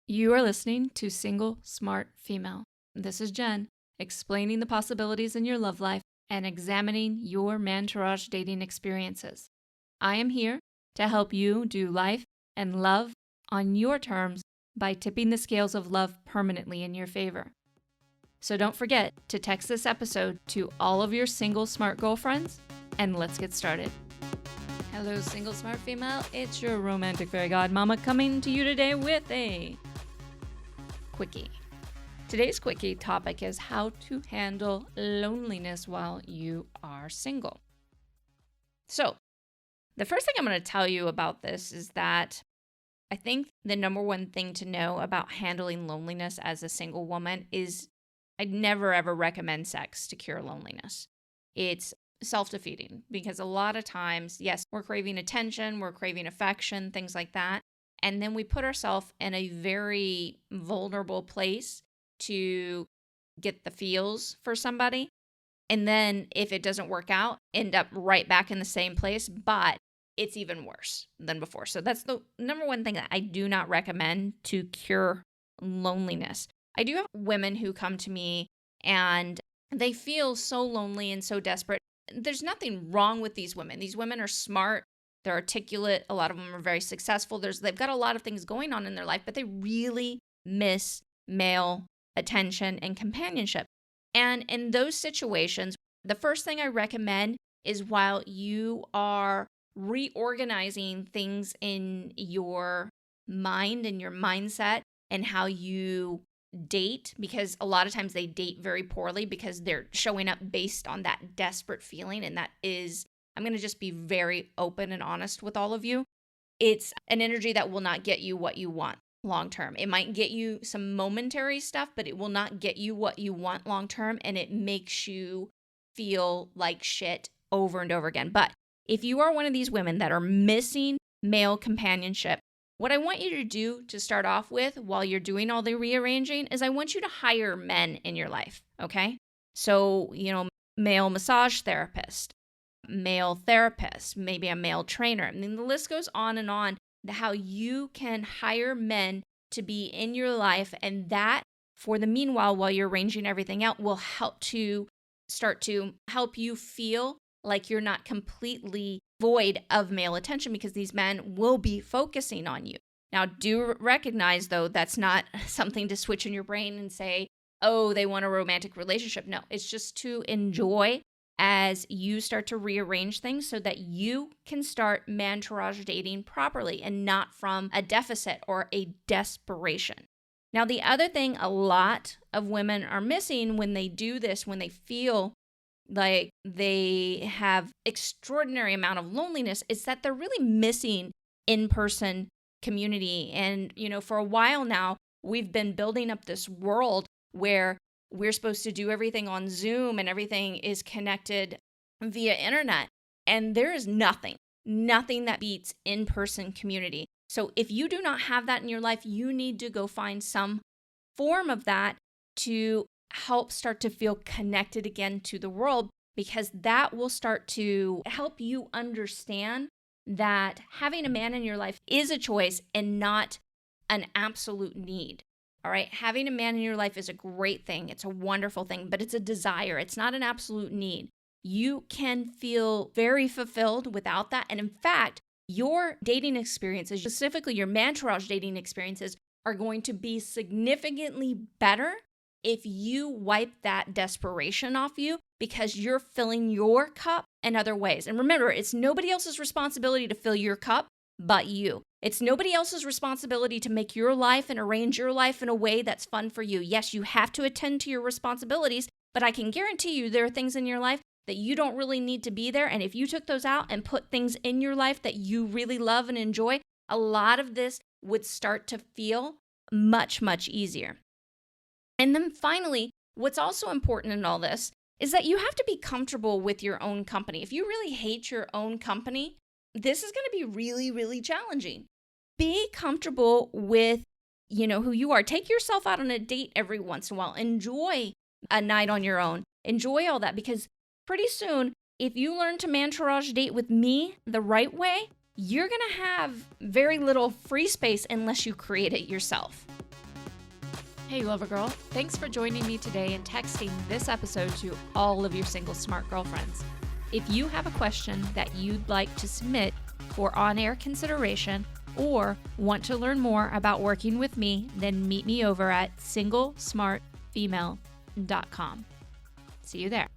You are listening to Single Smart Female. This is Jen, explaining the possibilities in your love life and examining your mantourage dating experiences. I am here to help you do life and love on your terms by tipping the scales of love permanently in your favor. So don't forget to text this episode to all of your single smart girlfriends, and let's get started. Hello, single smart female. It's your romantic fairy godmama coming to you today with a quickie. Today's quickie topic is how to handle loneliness while you are single. So, the first thing I'm going to tell you about this is that I think the number one thing to know about handling loneliness as a single woman is I'd never ever recommend sex to cure loneliness. It's self-defeating because a lot of times, yes, we're craving attention, we're craving affection, things like that. And then we put ourselves in a very vulnerable place to get the feels for somebody. And then if it doesn't work out, end up right back in the same place, but it's even worse than before. So that's the number one thing that I do not recommend to cure loneliness. I do have women who come to me and they feel so lonely and so desperate. There's nothing wrong with these women. These women are smart. They're articulate. A lot of them are very successful. They've got a lot of things going on in their life, but they really miss male attention and companionship. And in those situations, the first thing I recommend is while you are reorganizing things in your mind and your mindset and how you date, because a lot of times they date very poorly because they're showing up based on that desperate feeling. And that is, I'm going to just be very open and honest with all of you. It's an energy that will not get you what you want long term. It might get you some momentary stuff, but it will not get you what you want long term. And it makes you feel like shit over and over again. But if you are one of these women that are missing male companionship, what I want you to do to start off with while you're doing all the rearranging is I want you to hire men in your life, okay? So, male massage therapist, male therapist, maybe a male trainer. I mean, the list goes on and on, how you can hire men to be in your life, and that, for the meanwhile, while you're arranging everything out, will help to start to help you feel like you're not completely void of male attention because these men will be focusing on you. Now, do recognize, though, that's not something to switch in your brain and say, oh, they want a romantic relationship. No, it's just to enjoy as you start to rearrange things so that you can start mantourage dating properly and not from a deficit or a desperation. Now, the other thing a lot of women are missing when they do this, when they feel like they have extraordinary amount of loneliness, is that they're really missing in-person community. And, for a while now, we've been building up this world where we're supposed to do everything on Zoom and everything is connected via internet. And there is nothing that beats in-person community. So if you do not have that in your life, you need to go find some form of that to help start to feel connected again to the world, because that will start to help you understand that having a man in your life is a choice and not an absolute need. All right. Having a man in your life is a great thing. It's a wonderful thing, but it's a desire. It's not an absolute need. You can feel very fulfilled without that. And in fact, your dating experiences, specifically your mantourage dating experiences, are going to be significantly better if you wipe that desperation off you because you're filling your cup in other ways. And remember, it's nobody else's responsibility to fill your cup but you. It's nobody else's responsibility to make your life and arrange your life in a way that's fun for you. Yes, you have to attend to your responsibilities, but I can guarantee you there are things in your life that you don't really need to be there. And if you took those out and put things in your life that you really love and enjoy, a lot of this would start to feel much, much easier. And then finally, what's also important in all this is that you have to be comfortable with your own company. If you really hate your own company, this is going to be really, really challenging. Be comfortable with, who you are. Take yourself out on a date every once in a while. Enjoy a night on your own. Enjoy all that, because pretty soon, if you learn to mantourage date with me the right way, you're going to have very little free space unless you create it yourself. Hey, Lover Girl. Thanks for joining me today and texting this episode to all of your single smart girlfriends. If you have a question that you'd like to submit for on-air consideration or want to learn more about working with me, then meet me over at singlesmartfemale.com. See you there.